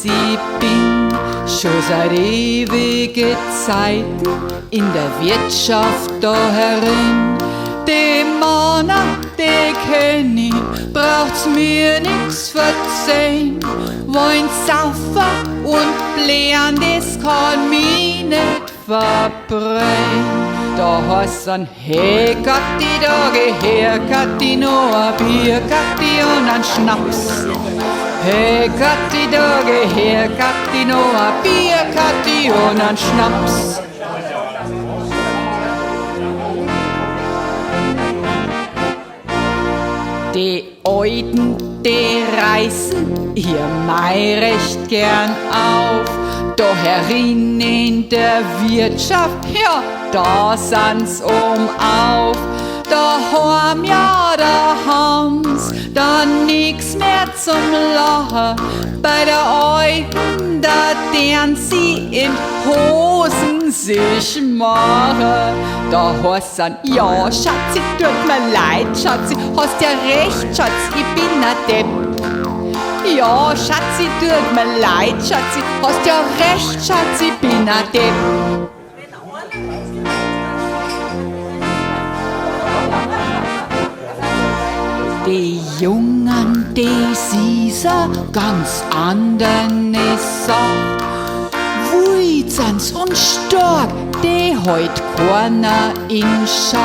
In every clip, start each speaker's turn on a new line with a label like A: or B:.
A: sie bin schon seit ewige Zeiten in der Wirtschaft da herin. Die Männer, die kenn ich, braucht's mir nix verzeihen. Wollen saufen und blären, das kann mich nicht verbrennen. Da heißt's dann, hey Kathi, da geh her, Kathi, noch ein Bier, Kathi, und ein Schnaps. Hey Kathi, da geh her, Kathi, noch ein Bier, Kathi, und ein Schnaps. Die Euden, die reißen ihr Mai recht gern auf. Da herin in der Wirtschaft, ja, da sind's auf. Daheim, ja, da haben's dann nix mehr zum Lachen. Bei der Euden, da deren sie in Hosen sich machen. Da heißt's dann, ja, Schatzi, tut mir leid, Schatzi, hast ja recht, Schatz, ich bin a Depp. Ja, Schatzi, tut mir leid, Schatzi, hast ja recht, Schatzi, ich bin a Depp. Die Jungen, die sieser ganz anderen Sache. Wuizans und stark, die heut keiner in Schach.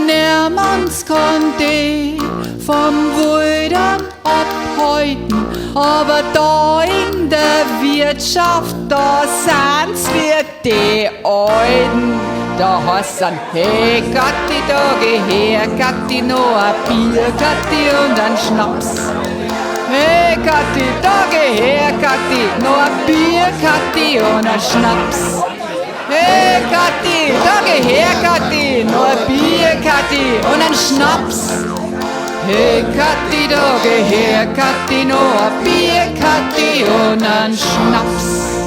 A: Niemals kann die vom Wildern abhalten, aber da in der Wirtschaft, da sind's wir die Alten. Da heißt's dann, hey Kathi, da geh her, Kathi, noch ein Bier, Kathi, und ein Schnaps. Hey Kathi, da geh her, Kathi, noch ein Bier, Kathi, und ein Schnaps. Hey Kathi, da geh her, Kathi, noch ein Bier, Kathi, und ein Schnaps. Hey Kathi, da geh her, Kathi, noch ein Bier, Kathi, und ein Schnaps.